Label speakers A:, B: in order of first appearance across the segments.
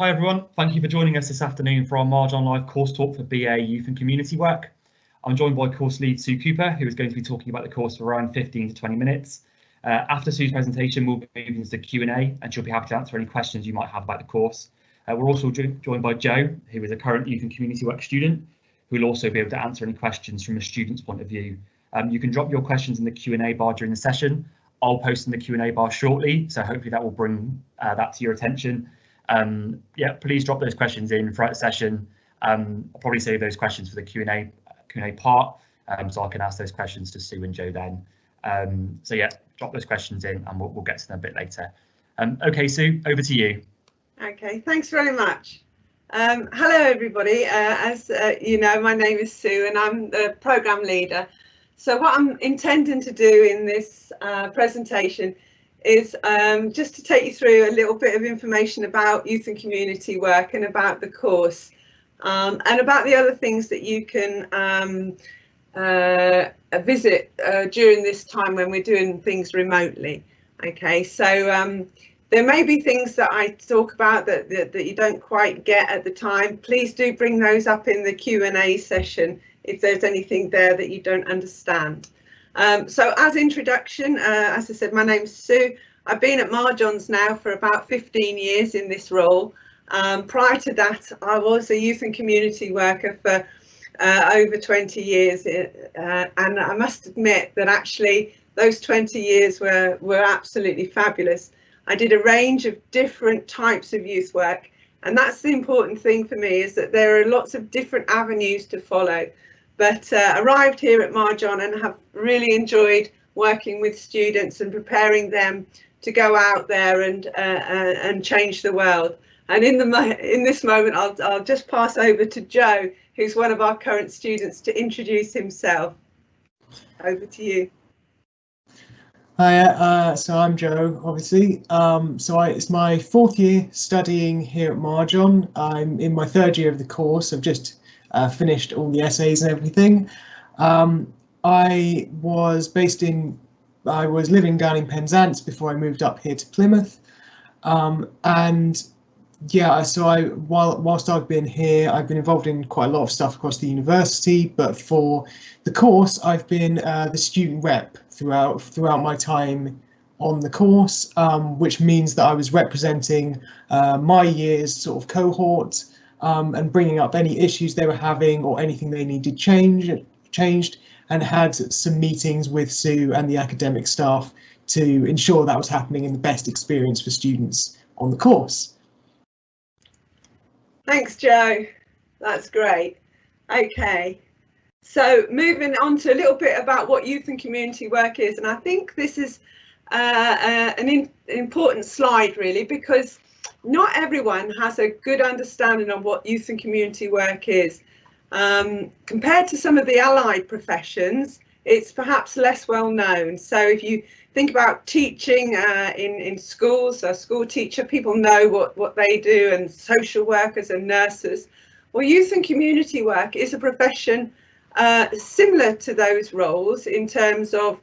A: Hi everyone, thank you for joining us this afternoon for our Marjon Live course talk for BA Youth and Community Work. I'm joined by course lead Sue Cooper, who is going to be talking about the course for around 15 to 20 minutes. After Sue's presentation, we'll be moving into the Q&A and she'll be happy to answer any questions you might have about the course. We're also joined by Jo, who is a current Youth and Community Work student, who will also be able to answer any questions from a student's point of view. You can drop your questions in the Q&A bar during the session. I'll post in the Q&A bar shortly, so hopefully that will bring that to your attention. Yeah, please drop those questions in throughout the session. I'll probably save those questions for the Q&A part, so I can ask those questions to Sue and Jo then. So yeah, drop those questions in and we'll get to them a bit later. Okay, Sue, over to you.
B: Okay, thanks very much. Hello everybody, as you know, my name is Sue and I'm the programme leader. So what I'm intending to do in this presentation is just to take you through a little bit of information about youth and community work and about the course and about the other things that you can visit during this time when we're doing things remotely. Okay, so there may be things that I talk about that you don't quite get at the time. Please do bring those up in the Q&A session if there's anything there that you don't understand. So as introduction, as I said, my name's Sue. I've been at Marjon's now for about 15 years in this role. Prior to that, I was a youth and community worker for over 20 years. And I must admit that actually those 20 years were absolutely fabulous. I did a range of different types of youth work. And that's the important thing for me, is that there are lots of different avenues to follow. But arrived here at Marjon and have really enjoyed working with students and preparing them to go out there and change the world. And in this moment, I'll just pass over to Jo, who's one of our current students, to introduce himself. Over to you.
C: Hi, so I'm Jo, obviously. It's my 4th year studying here at Marjon. I'm in my 3rd year of the course. I've just finished all the essays and everything. I was living down in Penzance before I moved up here to Plymouth. And yeah, so whilst I've been here, I've been involved in quite a lot of stuff across the university, but for the course, I've been the student rep throughout my time on the course, which means that I was representing my year's sort of cohort and bringing up any issues they were having or anything they needed changed, and had some meetings with Sue and the academic staff to ensure that was happening in the best experience for students on the course.
B: Thanks, Jo. That's great. Okay, so moving on to a little bit about what youth and community work is, and I think this is an important slide really, because not everyone has a good understanding of what youth and community work is. Compared to some of the allied professions, it's perhaps less well known. So if you think about teaching in schools, a school teacher, people know what they do, and social workers and nurses. Well, youth and community work is a profession similar to those roles in terms of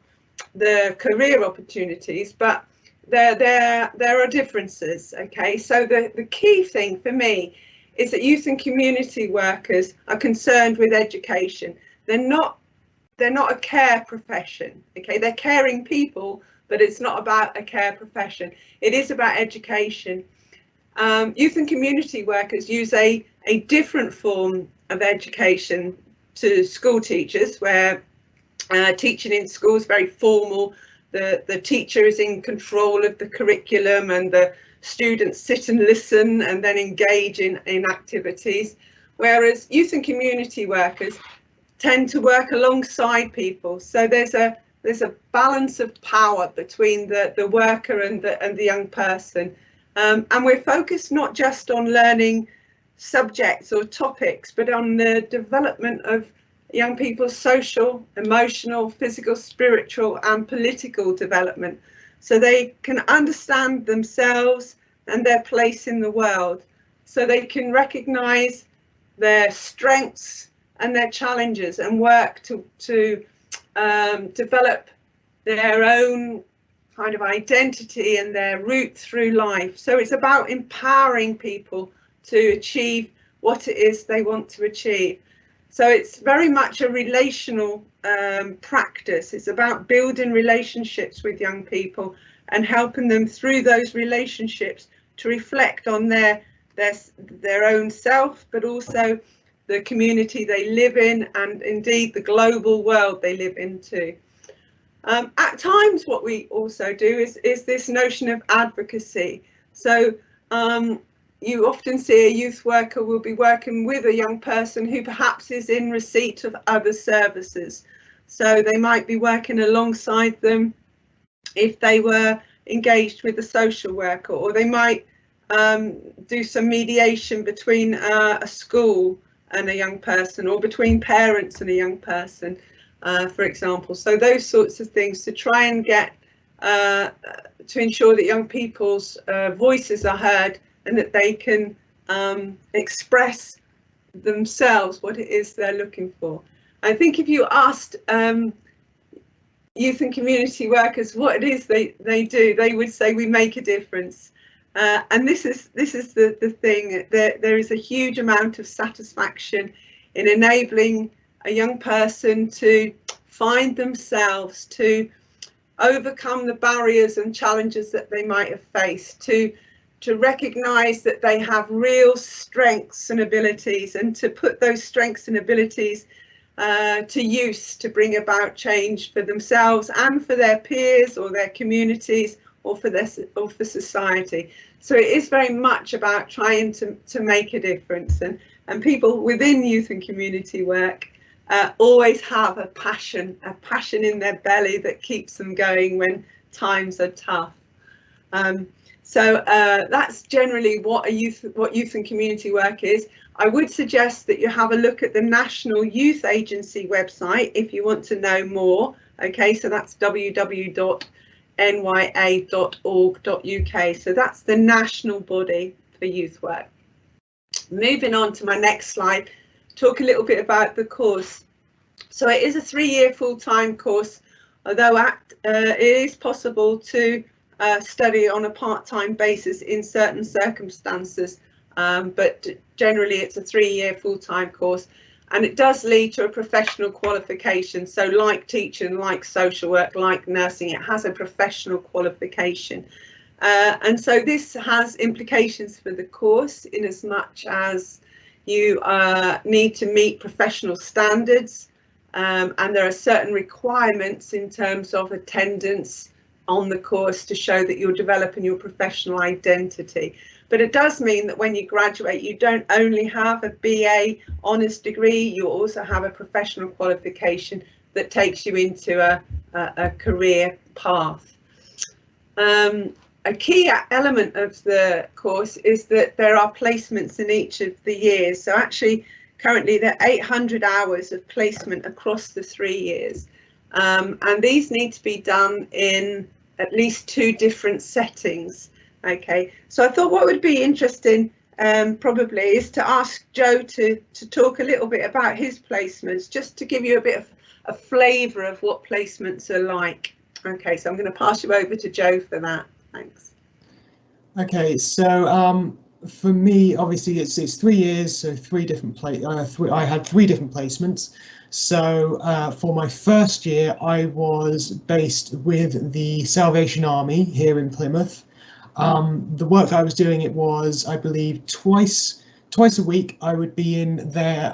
B: the career opportunities, but there are differences. Okay, so the key thing for me is that youth and community workers are concerned with education. They're not a care profession. Okay, they're caring people, but it's not about a care profession. It is about education. Youth and community workers use a different form of education to school teachers, where teaching in school is very formal. The teacher is in control of the curriculum and the students sit and listen and then engage in activities, whereas youth and community workers tend to work alongside people. So there's a balance of power between the worker and the young person, and we're focused not just on learning subjects or topics, but on the development of young people's social, emotional, physical, spiritual and political development, so they can understand themselves and their place in the world, so they can recognise their strengths and their challenges and work to develop their own kind of identity and their route through life. So it's about empowering people to achieve what it is they want to achieve. So it's very much a relational practice. It's about building relationships with young people and helping them through those relationships to reflect on their own self, but also the community they live in, and indeed the global world they live in too. At times what we also do is this notion of advocacy. So you often see a youth worker will be working with a young person who perhaps is in receipt of other services. So they might be working alongside them if they were engaged with a social worker, or they might do some mediation between a school and a young person, or between parents and a young person, for example. So those sorts of things to try and get to ensure that young people's voices are heard and that they can express themselves what it is they're looking for. I think if you asked youth and community workers what it is they do, they would say we make a difference. And this is the thing, there is a huge amount of satisfaction in enabling a young person to find themselves, to overcome the barriers and challenges that they might have faced, to recognise that they have real strengths and abilities, and to put those strengths and abilities to use to bring about change for themselves and for their peers or their communities or for society. So it is very much about trying to make a difference, and people within youth and community work always have a passion in their belly that keeps them going when times are tough. So that's generally what youth and community work is. I would suggest that you have a look at the National Youth Agency website if you want to know more. Okay, so that's www.nya.org.uk. So that's the national body for youth work. Moving on to my next slide, talk a little bit about the course. So it is a 3-year full-time course, although it is possible to study on a part-time basis in certain circumstances, but generally it's a 3-year full-time course, and it does lead to a professional qualification. So like teaching, like social work, like nursing, it has a professional qualification. And so this has implications for the course in as much as you need to meet professional standards, and there are certain requirements in terms of attendance on the course to show that you're developing your professional identity. But it does mean that when you graduate, you don't only have a BA honours degree, you also have a professional qualification that takes you into a career path. A key element of the course is that there are placements in each of the years. So actually, currently there are 800 hours of placement across the 3 years. And these need to be done in at least 2 different settings. Okay, so I thought what would be interesting probably is to ask Joe to talk a little bit about his placements, just to give you a bit of a flavour of what placements are like. Okay, so I'm going to pass you over to Joe for that. Thanks.
C: Okay, so for me, obviously it's 3 years, so 3 different I had 3 different placements. So for my first year, I was based with the Salvation Army here in Plymouth. The work that I was doing, it was, I believe, twice a week. I would be in their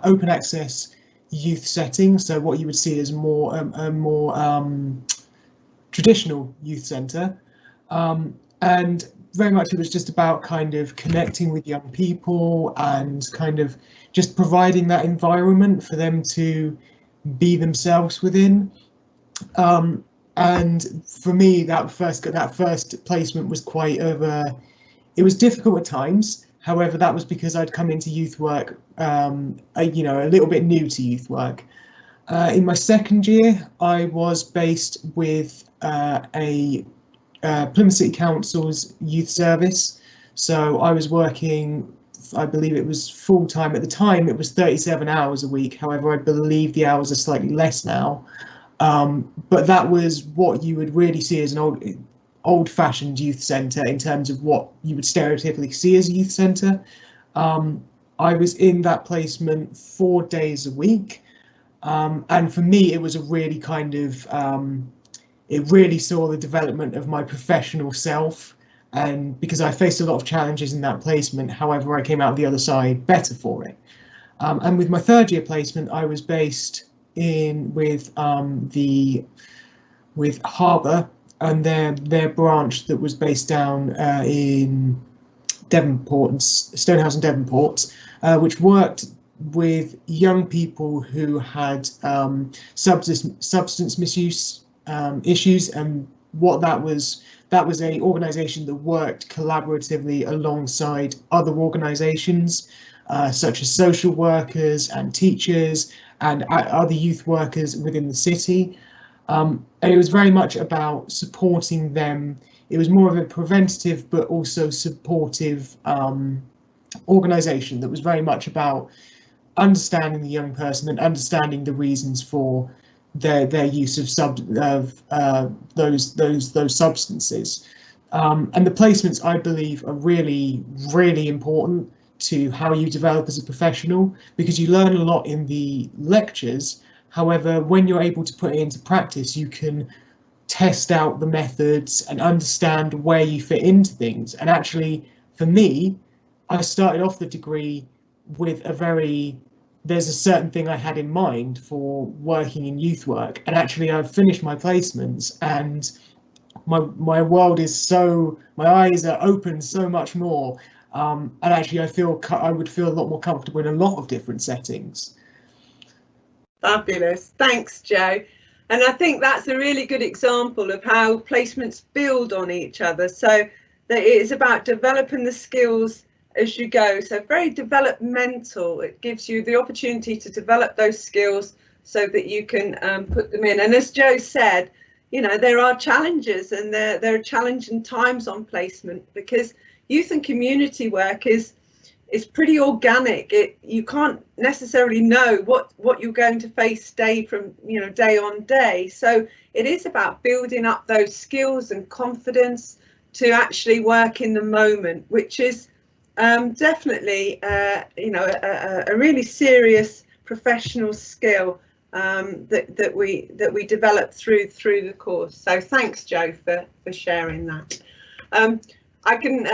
C: open access youth setting. So what you would see is more a more traditional youth centre, and very much it was just about kind of connecting with young people and kind of just providing that environment for them to be themselves within. And for me, that first placement was quite it was difficult at times. However, that was because I'd come into youth work, you know, a little bit new to youth work. In my second year, I was based with a Plymouth City Council's youth service. So I was working, I believe it was full time at the time, it was 37 hours a week. However, I believe the hours are slightly less now. But that was what you would really see as an old-fashioned youth centre in terms of what you would stereotypically see as a youth centre. I was in that placement 4 days a week, and for me it was a really kind of it really saw the development of my professional self, and because I faced a lot of challenges in that placement, however I came out the other side better for it. And with my third year placement, I was based in with Harbour and their branch that was based down in Devonport, Stonehouse and Devonport, which worked with young people who had substance misuse issues. And what that was a organisation that worked collaboratively alongside other organisations such as social workers and teachers and other youth workers within the city. And it was very much about supporting them. It was more of a preventative but also supportive organisation that was very much about understanding the young person and understanding the reasons for their use of those substances. And the placements, I believe, are really, really important to how you develop as a professional, because you learn a lot in the lectures. However, when you're able to put it into practice, you can test out the methods and understand where you fit into things. And actually, for me, I started off the degree with there's a certain thing I had in mind for working in youth work. And actually, I've finished my placements and my world is my eyes are open so much more. And actually, I would feel a lot more comfortable in a lot of different settings.
B: Fabulous. Thanks, Joe. And I think that's a really good example of how placements build on each other. So that it is about developing the skills as you go. So very developmental. It gives you the opportunity to develop those skills so that you can put them in. And as Joe said, you know, there are challenges and there are challenging times on placement, because youth and community work is pretty organic. You can't necessarily know what you're going to face day on day. So it is about building up those skills and confidence to actually work in the moment, which is definitely a really serious professional skill that we develop through the course. So thanks, Joe, for sharing that. I can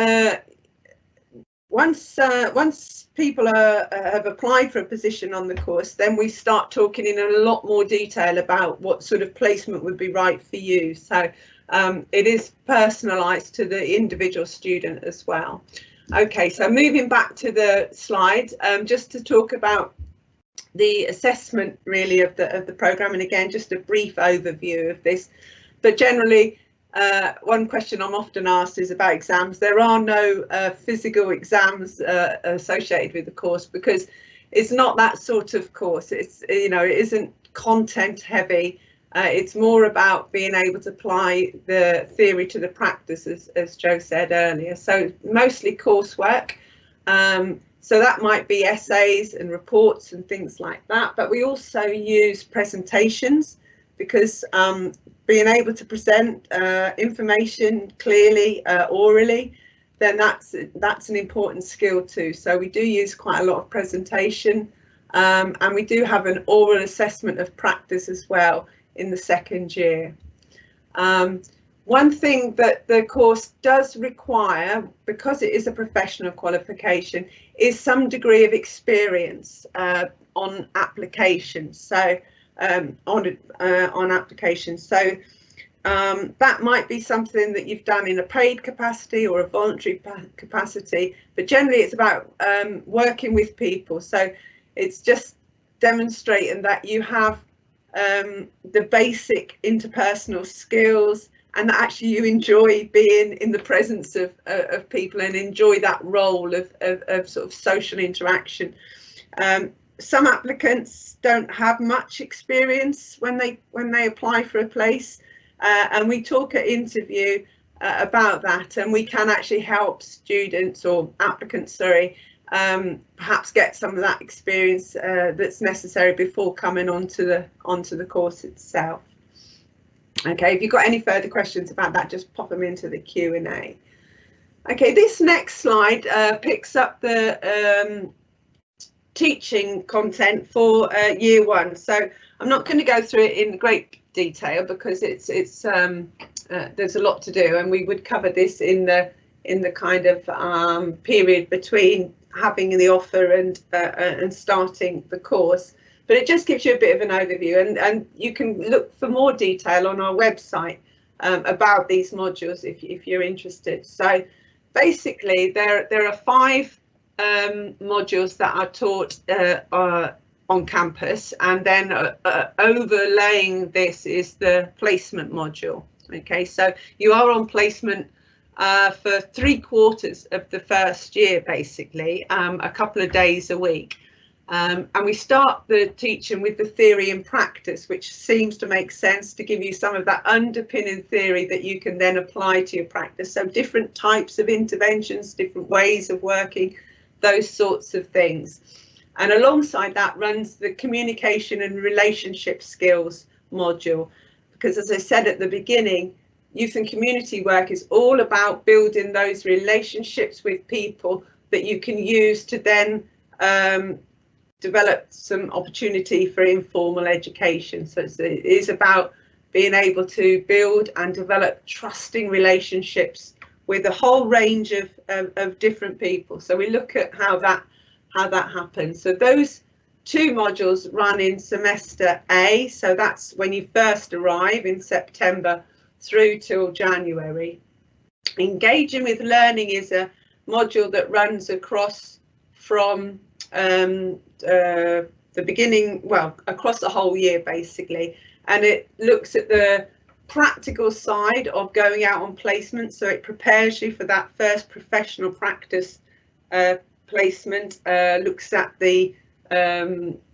B: once people have applied for a position on the course, then we start talking in a lot more detail about what sort of placement would be right for you. So it is personalised to the individual student as well. Okay, so moving back to the slide, just to talk about the assessment really of the programme, and again just a brief overview of this, but generally one question I'm often asked is about exams. There are no physical exams associated with the course, because it's not that sort of course. It's, you know, it isn't content heavy. It's more about being able to apply the theory to the practice, as Joe said earlier. So mostly coursework. So that might be essays and reports and things like that. But we also use presentations, because being able to present information clearly, orally, then that's an important skill too. So we do use quite a lot of presentation, and we do have an oral assessment of practice as well in the second year. One thing that the course does require, because it is a professional qualification, is some degree of experience on applications. So on applications. So that might be something that you've done in a paid capacity or a voluntary capacity, but generally it's about working with people. So it's just demonstrating that you have the basic interpersonal skills, and that actually you enjoy being in the presence of people and enjoy that role of sort of social interaction. Some applicants don't have much experience when they apply for a place, and we talk at interview about that, and we can actually help students or applicants, sorry, perhaps get some of that experience that's necessary before coming onto the course itself. Okay, if you've got any further questions about that, just pop them into the Q&A. Okay, this next slide picks up the teaching content for year 1. So I'm not going to go through it in great detail because it's there's a lot to do, and we would cover this in the kind of period between having the offer and starting the course. But it just gives you a bit of an overview, and you can look for more detail on our website about these modules if you're interested. So basically there are 5 modules that are taught on campus, and then overlaying this is the placement module. Okay, so you are on placement for 3/4 of the first year, basically, a couple of days a week. And we start the teaching with the theory and practice, which seems to make sense to give you some of that underpinning theory that you can then apply to your practice. So different types of interventions, different ways of working, those sorts of things. And alongside that runs the communication and relationship skills module, because as I said at the beginning, youth and community work is all about building those relationships with people that you can use to then develop some opportunity for informal education. So it is about being able to build and develop trusting relationships with a whole range of different people. So we look at how that happens. So those 2 modules run in semester A, so that's when you first arrive in September through till January. Engaging with learning is a module that runs across from the beginning, well, across the whole year basically, and it looks at the practical side of going out on placement. So it prepares you for that first professional practice placement, looks at the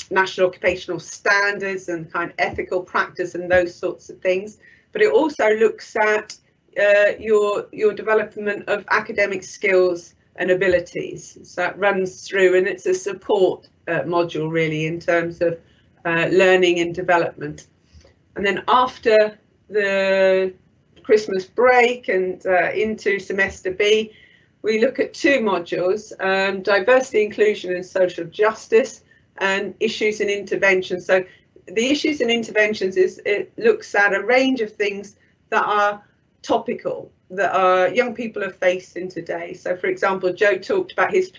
B: national occupational standards and kind of ethical practice and those sorts of things, but it also looks at your development of academic skills and abilities. So it runs through, and it's a support module really in terms of learning and development. And then after the Christmas break and into semester B, we look at 2 modules, diversity, inclusion and social justice, and issues and interventions. So the issues and interventions it looks at a range of things that are topical, that our young people are facing today. So for example, Joe talked about his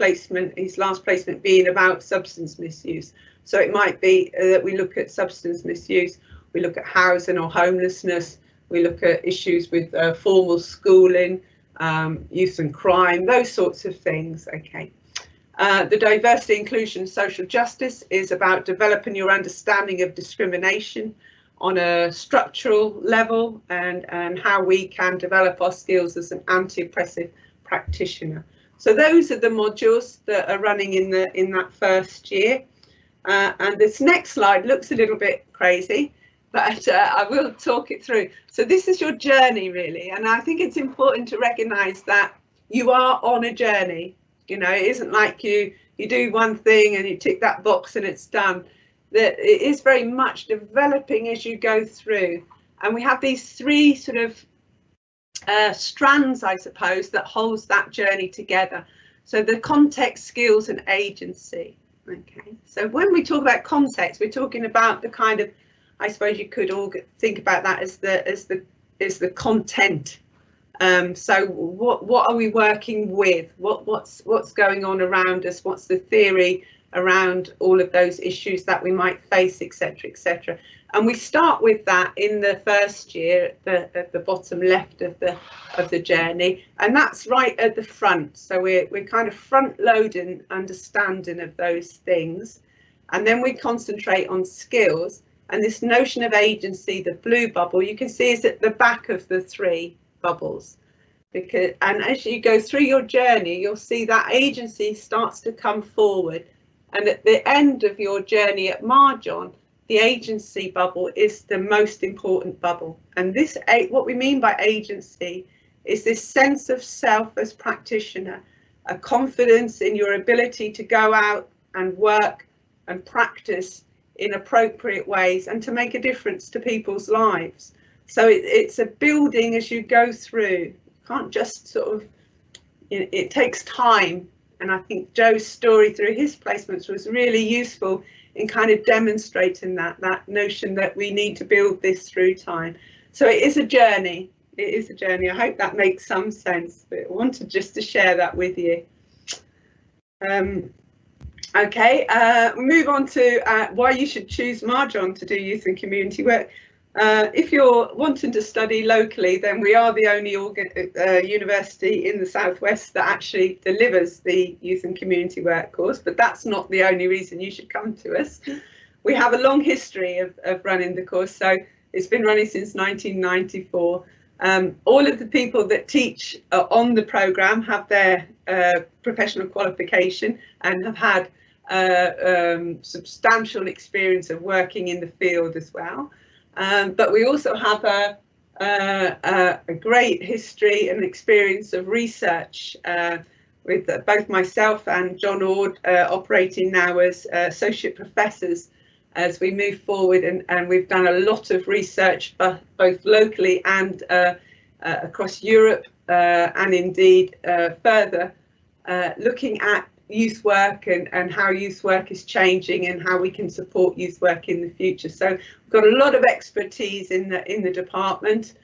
B: last placement being about substance misuse. So it might be that we look at substance misuse, we look at housing or homelessness, we look at issues with formal schooling, youth and crime, those sorts of things. Okay. The diversity, inclusion, social justice is about developing your understanding of discrimination on a structural level, and how we can develop our skills as an anti-oppressive practitioner. So those are the modules that are running in that first year. And this next slide looks a little bit crazy, but I will talk it through. So this is your journey really, and I think it's important to recognise that you are on a journey. You know, it isn't like you do one thing and you tick that box and it's done. That it is very much developing as you go through, and we have these 3 sort of strands, I suppose, that holds that journey together. So the context, skills and agency. Okay, so when we talk about context, we're talking about the kind of, I suppose you could all think about that as the content. So what are we working with? What's going on around us? What's the theory around all of those issues that we might face, etc., etc. And we start with that in the first year, at the bottom left of the journey, and that's right at the front. So we're kind of front loading understanding of those things, and then we concentrate on skills. And this notion of agency, the blue bubble, you can see is at the back of the 3 bubbles. And as you go through your journey, you'll see that agency starts to come forward. And at the end of your journey at Marjon, the agency bubble is the most important bubble. And this, what we mean by agency is this sense of self as practitioner, a confidence in your ability to go out and work and practice in appropriate ways and to make a difference to people's lives. So it's a building as you go through. You can't just sort of, it takes time. And I think Joe's story through his placements was really useful in kind of demonstrating that notion that we need to build this through time. So it is a journey. It is a journey. I hope that makes some sense, but I wanted just to share that with you. Okay, move on to why you should choose Marjon to do youth and community work. If you're wanting to study locally, then we are the only university in the southwest that actually delivers the youth and community work course, but that's not the only reason you should come to us. We have a long history of running the course, so it's been running since 1994. All of the people that teach on the programme have their professional qualification and have had substantial experience of working in the field as well. But we also have a great history and experience of research with both myself and John Ord operating now as associate professors as we move forward, and we've done a lot of research both locally and across Europe and indeed further, looking at youth work and how youth work is changing and how we can support youth work in the future. So we've got a lot of expertise in the department.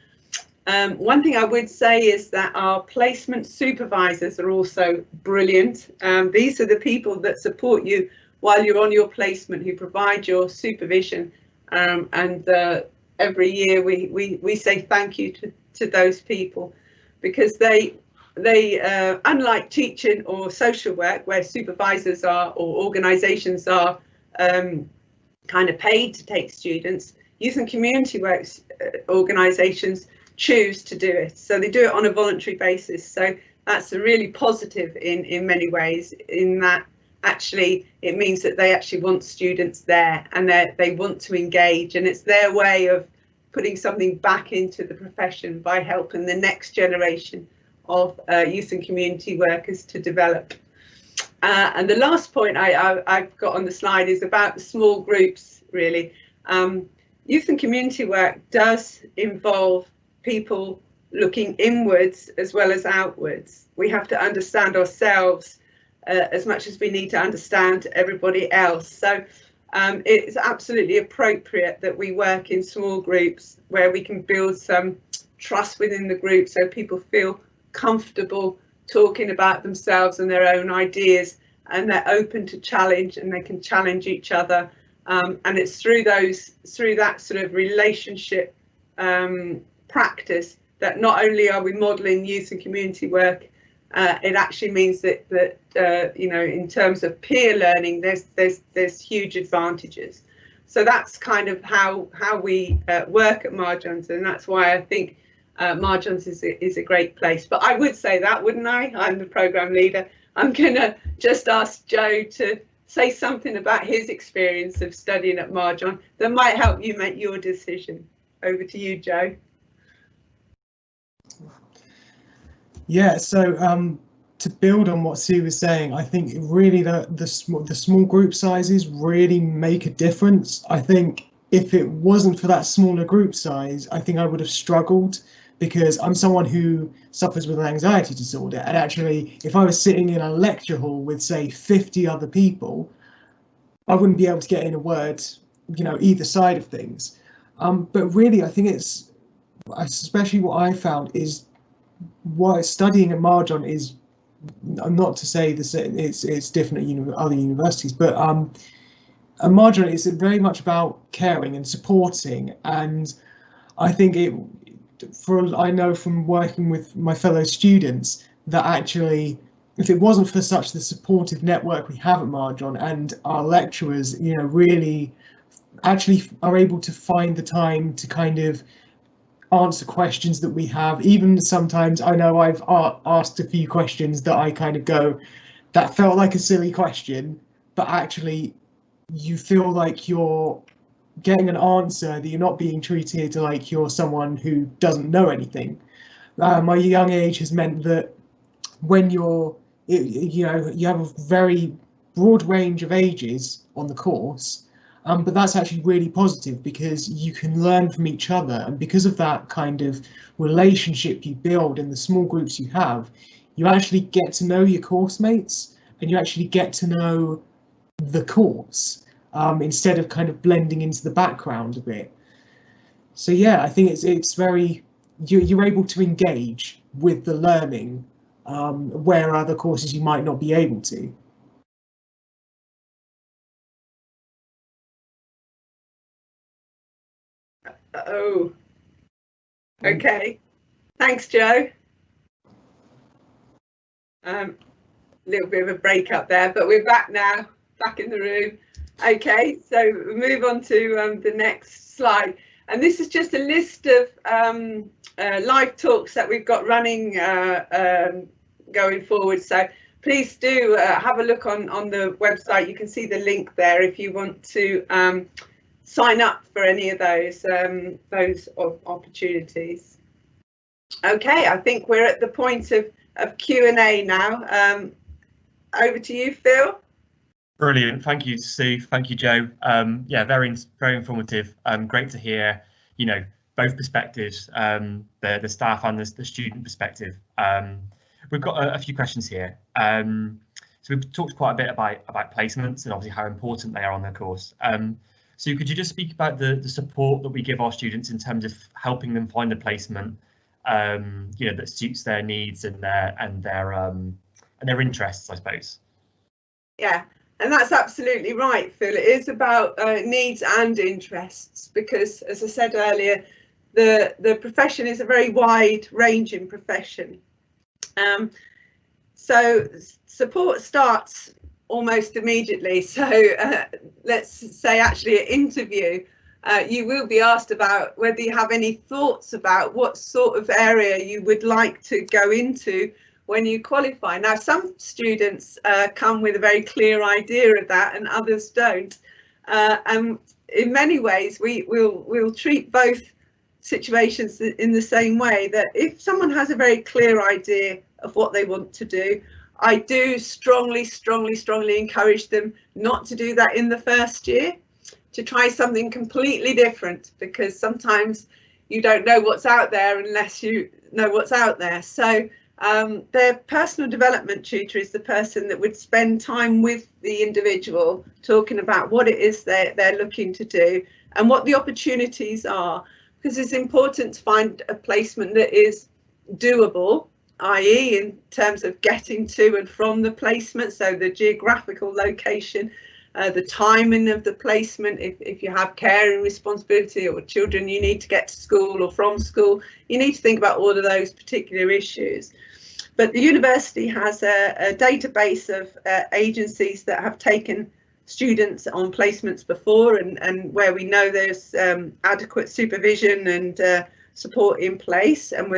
B: One thing I would say is that our placement supervisors are also brilliant. These are the people that support you while you're on your placement, who provide your supervision, and every year we say thank you to those people, because they unlike teaching or social work, where supervisors are or organisations are kind of paid to take students, youth and community works organisations choose to do it. So they do it on a voluntary basis. So that's a really positive in many ways, in that actually it means that they actually want students there and they want to engage, and it's their way of putting something back into the profession by helping the next generation of youth and community workers to develop. And the last point I've got on the slide is about the small groups, really. Youth and community work does involve people looking inwards as well as outwards. We have to understand ourselves as much as we need to understand everybody else. So it's absolutely appropriate that we work in small groups where we can build some trust within the group, so people feel comfortable talking about themselves and their own ideas, and they're open to challenge and they can challenge each other. And it's through that sort of relationship practice that not only are we modelling youth and community work, it actually means that you know, in terms of peer learning, there's huge advantages. So that's kind of how we work at Marjon's, and that's why I think Marjon's is a great place. But I would say that, wouldn't I? I'm the programme leader. I'm gonna just ask Joe to say something about his experience of studying at Marjon that might help you make your decision. Over to you, Joe.
C: Yeah, so to build on what Sue was saying, I think really the small group sizes really make a difference. I think if it wasn't for that smaller group size, I think I would have struggled, because I'm someone who suffers with an anxiety disorder, and actually if I was sitting in a lecture hall with, say, 50 other people, I wouldn't be able to get in a word, you know, either side of things. But really, I think it's, especially what I found is, why studying at Marjon is, not to say this, it's different at other universities, but at Marjon is very much about caring and supporting. And I think I know from working with my fellow students that actually, if it wasn't for such the supportive network we have at Marjon, and our lecturers, you know, really actually are able to find the time to kind of answer questions that we have. Even sometimes I know I've asked a few questions that I kind of go, that felt like a silly question, but actually you feel like you're getting an answer, that you're not being treated like you're someone who doesn't know anything. My young age has meant that when you know, you have a very broad range of ages on the course, But that's actually really positive because you can learn from each other, and because of that kind of relationship you build in the small groups you have, you actually get to know your course mates and you actually get to know the course instead of kind of blending into the background a bit. So yeah, I think it's very, you're able to engage with the learning where other courses you might not be able to.
B: Oh, okay. Thanks, Joe. Little bit of a break up there, but we're back now, back in the room. Okay, so we'll move on to the next slide. And this is just a list of live talks that we've got running going forward. So please do have a look on the website. You can see the link there if you want to sign up for any of those opportunities. Okay, I think we're at the point of Q&A now. Over to you, Phil.
A: Brilliant. Thank you, Sue. Thank you, Joe. Yeah, very informative. Great to hear, you know, both perspectives, the staff and the student perspective. We've got a few questions here. So we've talked quite a bit about placements and obviously how important they are on the course. So could you just speak about the support that we give our students in terms of helping them find a placement, you know, that suits their needs and their interests, I suppose?
B: Yeah, and that's absolutely right, Phil. It is about needs and interests because, as I said earlier, the profession is a very wide-ranging profession. So support starts almost immediately. So let's say actually at interview, you will be asked about whether you have any thoughts about what sort of area you would like to go into when you qualify. Now, some students come with a very clear idea of that and others don't. And in many ways, we'll treat both situations in the same way, that if someone has a very clear idea of what they want to do, I do strongly encourage them not to do that in the first year, to try something completely different, because sometimes you don't know what's out there unless you know what's out there. So their personal development tutor is the person that would spend time with the individual, talking about what it is they're looking to do and what the opportunities are, because it's important to find a placement that is doable, i.e. in terms of getting to and from the placement, so the geographical location, the timing of the placement, if you have caring responsibility or children you need to get to school or from school, you need to think about all of those particular issues. But the university has a database of agencies that have taken students on placements before, and where we know there's adequate supervision and support in place, and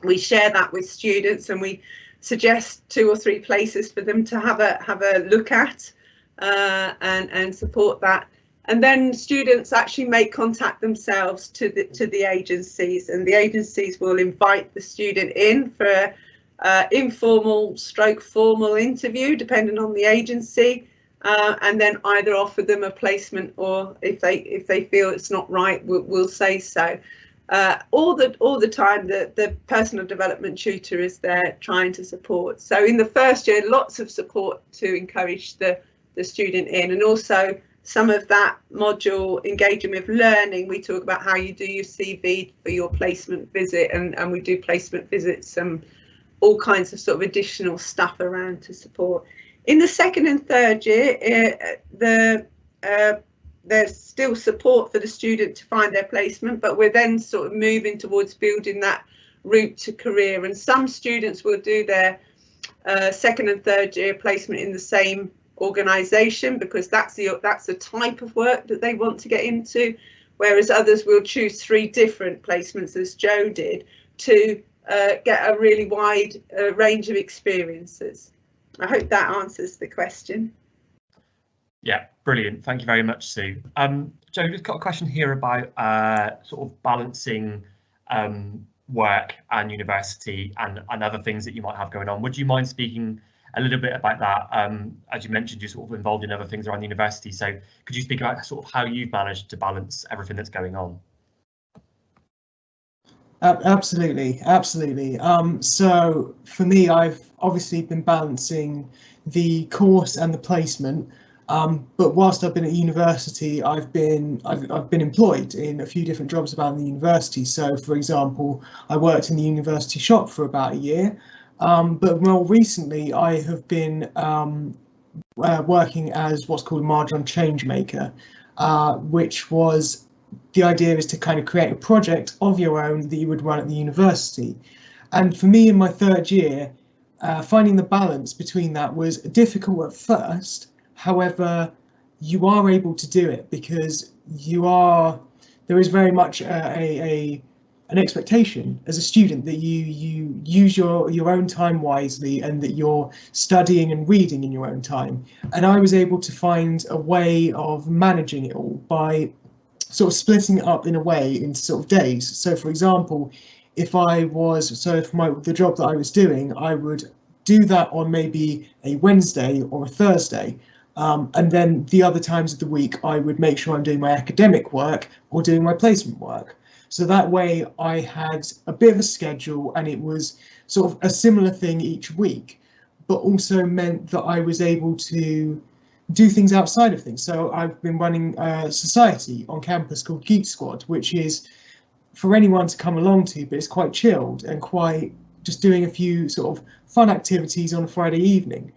B: we share that with students, and we suggest 2 or 3 places for them to have a look at and support that. And then students actually make contact themselves to the agencies, and the agencies will invite the student in for informal stroke formal interview, depending on the agency, and then either offer them a placement, or if they feel it's not right, we'll say so. All the time the personal development tutor is there trying to support. So in the first year, lots of support to encourage the student in, and also some of that module engaging with learning. We talk about how you do your CV for your placement visit, and we do placement visits and all kinds of sort of additional stuff around to support. In the second and third year, there's still support for the student to find their placement, but we're then sort of moving towards building that route to career. And some students will do their second and third year placement in the same organisation, because that's the type of work that they want to get into, whereas others will choose 3 different placements, as Joe did, to get a really wide range of experiences. I hope that answers the question.
A: Yeah, brilliant. Thank you very much, Sue. Joe, just got a question here about sort of balancing work and university and other things that you might have going on. Would you mind speaking a little bit about that. As you mentioned, you're sort of involved in other things around the university. So could you speak about sort of how you've managed to balance everything that's going on?
C: Absolutely. So for me, I've obviously been balancing the course and the placement. But whilst I've been at university, I've been employed in a few different jobs around the university. So, for example, I worked in the university shop for about a year. But more recently, I have been working as what's called a Marjon change maker, which was, the idea is to kind of create a project of your own that you would run at the university. And for me in my third year, finding the balance between that was difficult at first. However, you are able to do it because there is very much an expectation as a student that you use your own time wisely and that you're studying and reading in your own time. And I was able to find a way of managing it all by sort of splitting it up in a way into sort of days. So for example, the job that I was doing, I would do that on maybe a Wednesday or a Thursday. And then the other times of the week, I would make sure I'm doing my academic work or doing my placement work. So that way I had a bit of a schedule, and it was sort of a similar thing each week, but also meant that I was able to do things outside of things. So I've been running a society on campus called Geek Squad, which is for anyone to come along to, but it's quite chilled and quite just doing a few sort of fun activities on a Friday evening.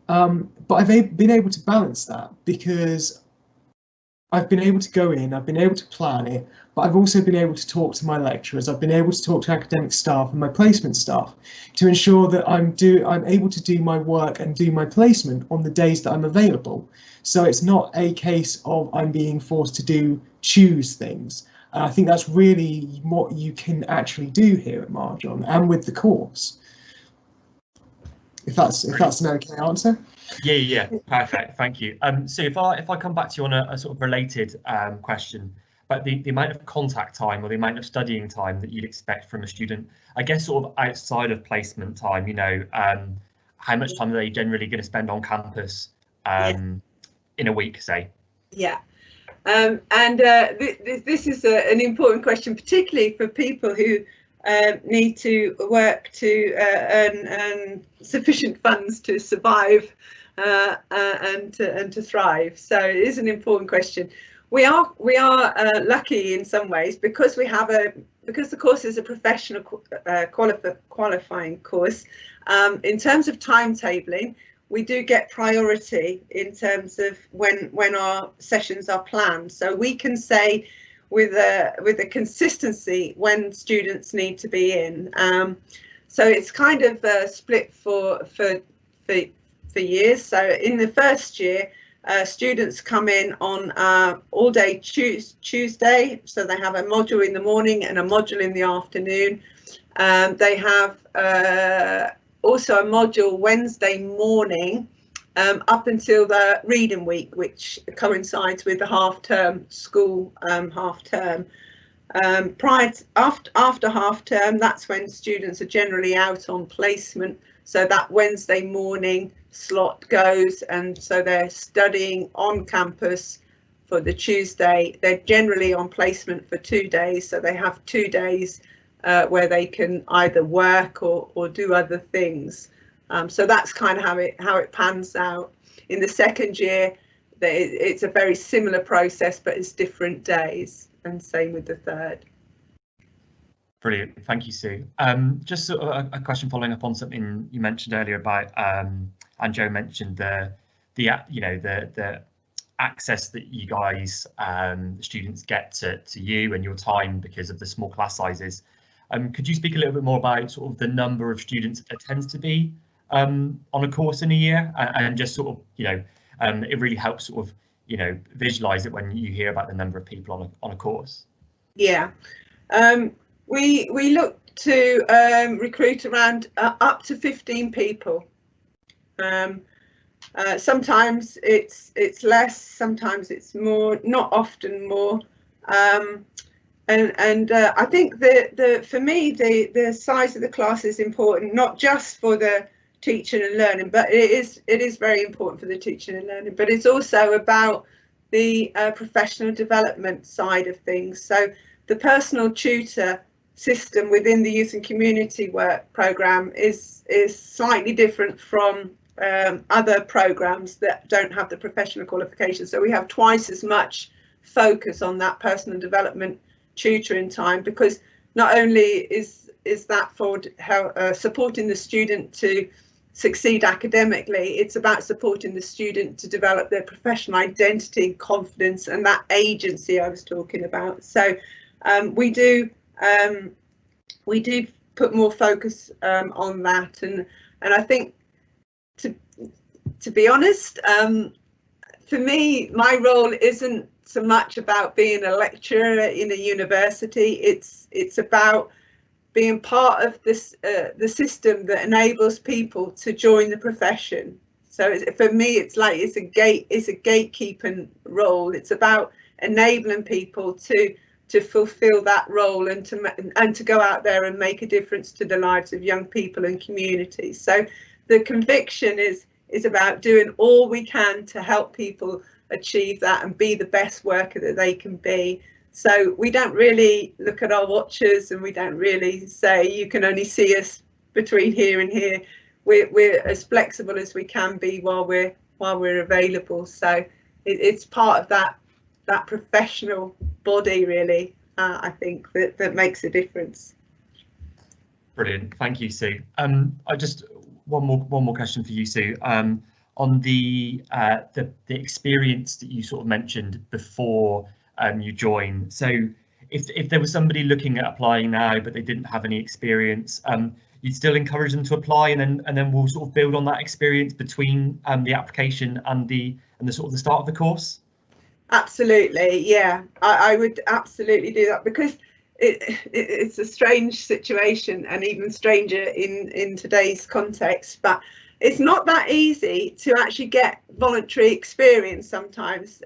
C: But I've been able to balance that because I've been able to go in, I've been able to plan it, but I've also been able to talk to my lecturers, I've been able to talk to academic staff and my placement staff to ensure that I'm able to do my work and do my placement on the days that I'm available. So it's not a case of I'm being forced to choose things. And I think that's really what you can actually do here at Marjon and with the course. If that's an okay answer.
A: Yeah, perfect, thank you. So if I come back to you on a sort of related question about the amount of contact time or the amount of studying time that you'd expect from a student, I guess sort of outside of placement time, you know, how much time are they generally going to spend on campus in a week, say? Yeah.
B: This is an important question, particularly for people who need to work to earn sufficient funds to survive and to thrive. So it is an important question. We are lucky in some ways because the course is a professional qualifying course. In terms of timetabling, we do get priority in terms of when our sessions are planned. So we can say with a consistency when students need to be in. So it's kind of split for years. So in the first year, students come in on all day Tuesday. So they have a module in the morning and a module in the afternoon. They have also a module Wednesday morning up until the reading week, which coincides with the half-term school half-term. After half-term, that's when students are generally out on placement. So that Wednesday morning slot goes, and so they're studying on campus for the Tuesday. They're generally on placement for 2 days, so they have 2 days where they can either work or do other things. So that's kind of how it pans out. In the second year, it's a very similar process, but it's different days, and same with the third.
A: Brilliant, thank you, Sue. Just sort of a question following up on something you mentioned earlier about, and Joe mentioned the access that you guys, students get to you and your time because of the small class sizes. Could you speak a little bit more about sort of the number of students it tends to be on a course in a year, and just sort of, it really helps sort of, visualize it when you hear about the number of people on a course? Yeah,
B: we look to recruit around up to 15 people. Sometimes it's less, sometimes it's more, not often more. And I think for me the size of the class is important, not just for the teaching and learning, but it is very important for the teaching and learning, but it's also about the professional development side of things. So the personal tutor system within the youth and community work programme is slightly different from other programmes that don't have the professional qualification. So we have twice as much focus on that personal development tutoring time, because not only is that for supporting the student to succeed academically, it's about supporting the student to develop their professional identity, confidence, and that agency I was talking about. So we do put more focus on that, and I think, to be honest, for me, my role isn't so much about being a lecturer in a university. It's about being part of this the system that enables people to join the profession. So for me, it's a gatekeeping role. It's about enabling people to fulfil that role and to go out there and make a difference to the lives of young people and communities. So the conviction is about doing all we can to help people achieve that and be the best worker that they can be. So we don't really look at our watches, and we don't really say you can only see us between here and here. We're as flexible as we can be while we're available. So it's part of that professional body, really. I think that makes a difference.
A: Brilliant, thank you, Sue. I just one more question for you, Sue. On the experience that you sort of mentioned before you joined. So if there was somebody looking at applying now but they didn't have any experience, you'd still encourage them to apply, and then we'll sort of build on that experience between the application and the sort of the start of the course.
B: Absolutely, yeah, I would absolutely do that, because it's a strange situation, and even stranger in today's context, but it's not that easy to actually get voluntary experience sometimes.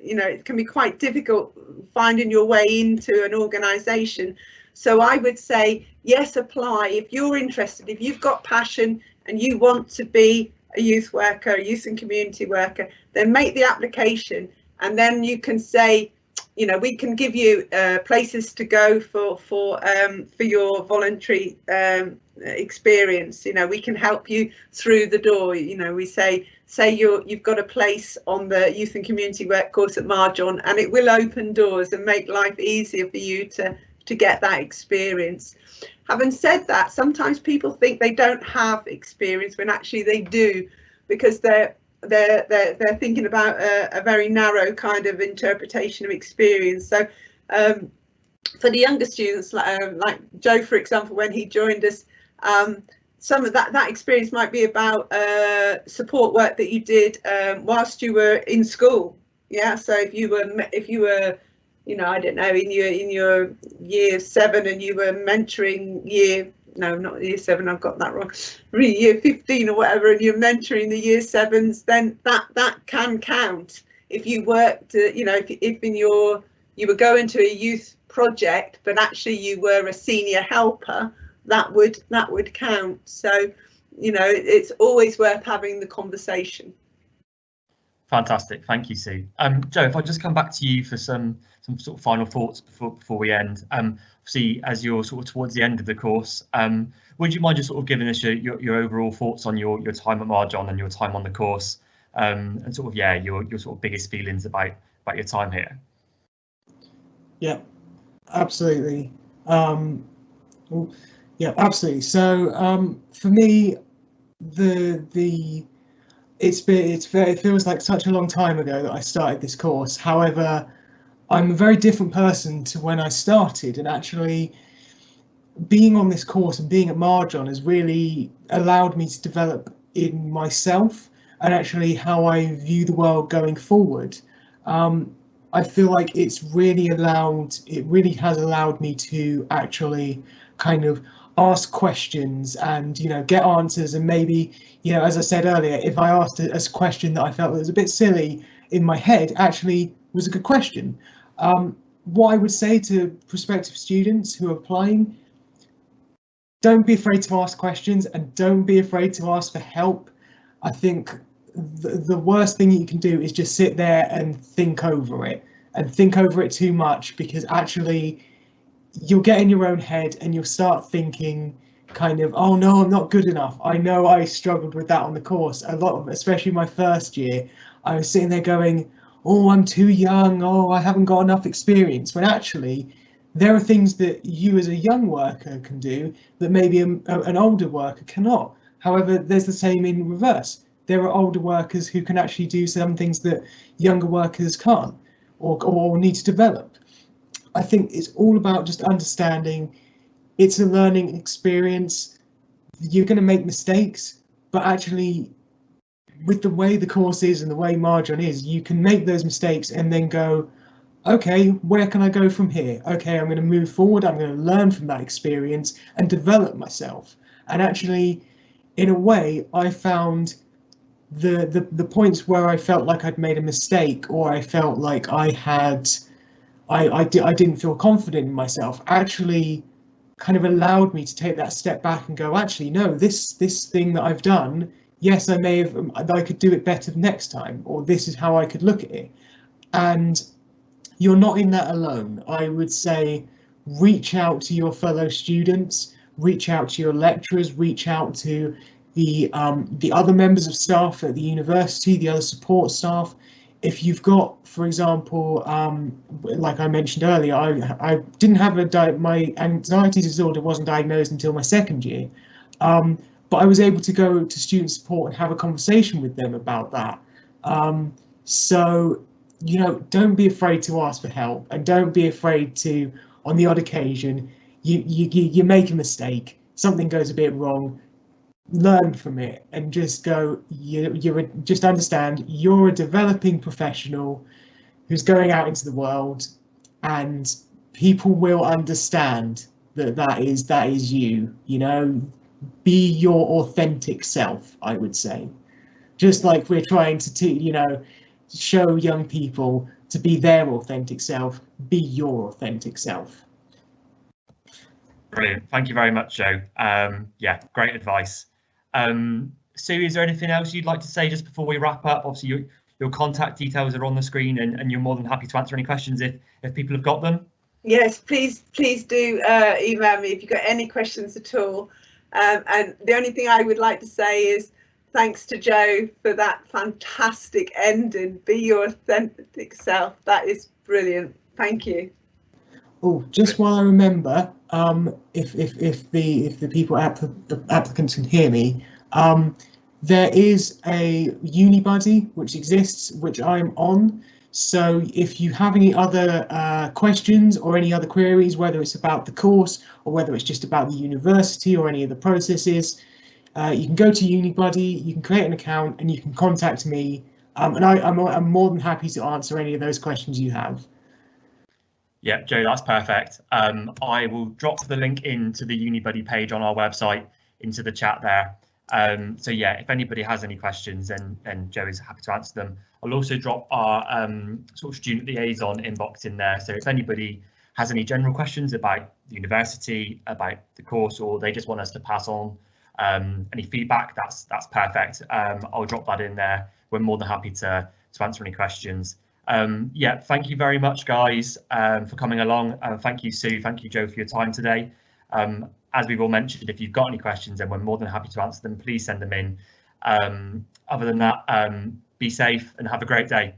B: You know, it can be quite difficult finding your way into an organisation. So I would say, yes, apply if you're interested, if you've got passion and you want to be a youth worker, a youth and community worker, then make the application, and then you can say, you know, we can give you places to go for your voluntary experience. You know, we can help you through the door. You know, we say you've got a place on the youth and community work course at Marjon, and it will open doors and make life easier for you to get that experience. Having said that, sometimes people think they don't have experience when actually they do, because they're thinking about a very narrow kind of interpretation of experience. So for the younger students, like Joe, for example, when he joined us, some of that experience might be about support work that you did whilst you were in school. Yeah, so if you were, you know, I don't know, in your year 7 and you were mentoring not year 7, I've got that wrong, year 15 or whatever, and you're mentoring the year 7s, then that can count. If you worked, you know, if you were going to a youth project, but actually you were a senior helper, that would count. So, you know, it's always worth having the conversation.
A: Fantastic, thank you, Sue. Joe, if I just come back to you for some sort of final thoughts before we end. Obviously, as you're sort of towards the end of the course, would you mind just sort of giving us your overall thoughts on your time at Marjon and your time on the course, and sort of your sort of biggest feelings about your time here? Yeah,
C: absolutely. Yeah, absolutely. So for me, it feels like such a long time ago that I started this course. However, I'm a very different person to when I started, and actually being on this course and being at Marjon has really allowed me to develop in myself and actually how I view the world going forward. I feel like it really has allowed me to actually kind of ask questions and, you know, get answers, and maybe, you know, as I said earlier, if I asked a question that I felt was a bit silly in my head, actually was a good question. What I would say to prospective students who are applying, don't be afraid to ask questions and don't be afraid to ask for help. I think the worst thing you can do is just sit there and think over it too much, because actually you'll get in your own head and you'll start thinking kind of, oh no, I'm not good enough. I know I struggled with that on the course a lot, especially my first year. I was sitting there going, oh, I'm too young, oh, I haven't got enough experience, when actually there are things that you as a young worker can do that maybe an older worker cannot. However, there's the same in reverse. There are older workers who can actually do some things that younger workers can't or need to develop. I think it's all about just understanding it's a learning experience. You're going to make mistakes, but actually with the way the course is and the way Marjon is, you can make those mistakes and then go, okay, where can I go from here? Okay, I'm going to move forward. I'm going to learn from that experience and develop myself. And actually, in a way, I found the points where I felt like I'd made a mistake, or I felt like I didn't feel confident in myself, actually kind of allowed me to take that step back and go, actually, no, this thing that I've done, yes, I could do it better next time, or this is how I could look at it. And you're not in that alone. I would say reach out to your fellow students, reach out to your lecturers, reach out to the other members of staff at the university, the other support staff. If you've got, for example, like I mentioned earlier, I didn't have my anxiety disorder wasn't diagnosed until my second year, but I was able to go to student support and have a conversation with them about that. So, you know, don't be afraid to ask for help, and don't be afraid to, on the odd occasion, you make a mistake, something goes a bit wrong, learn from it and just go, just understand you're a developing professional who's going out into the world, and people will understand that is you, you know. Be your authentic self, I would say, just like we're trying to show young people to be their authentic self. Be your authentic self.
A: Brilliant, thank you very much, Joe. Yeah, great advice. Sue, is there anything else you'd like to say just before we wrap up? Obviously, your contact details are on the screen, and you're more than happy to answer any questions if people have got them.
B: Yes, please do email me if you've got any questions at all. And the only thing I would like to say is thanks to Joe for that fantastic ending. Be your authentic self. That is brilliant. Thank you.
C: Oh, just while I remember, if the people the applicants can hear me, there is a Unibuddy which exists, which I'm on. So if you have any other questions or any other queries, whether it's about the course or whether it's just about the university or any of the processes, you can go to Unibuddy, you can create an account, and you can contact me, and I'm more than happy to answer any of those questions you have.
A: Yeah, Joe, that's perfect. I will drop the link into the Unibuddy page on our website into the chat there. So yeah, if anybody has any questions, then Joe is happy to answer them. I'll also drop our sort of student liaison inbox in there. So if anybody has any general questions about the university, about the course, or they just want us to pass on any feedback, that's perfect. I'll drop that in there. We're more than happy to answer any questions. Yeah, thank you very much, guys, for coming along. Thank you, Sue. Thank you, Joe, for your time today. As we've all mentioned, if you've got any questions, then we're more than happy to answer them. Please send them in. Other than that, be safe and have a great day.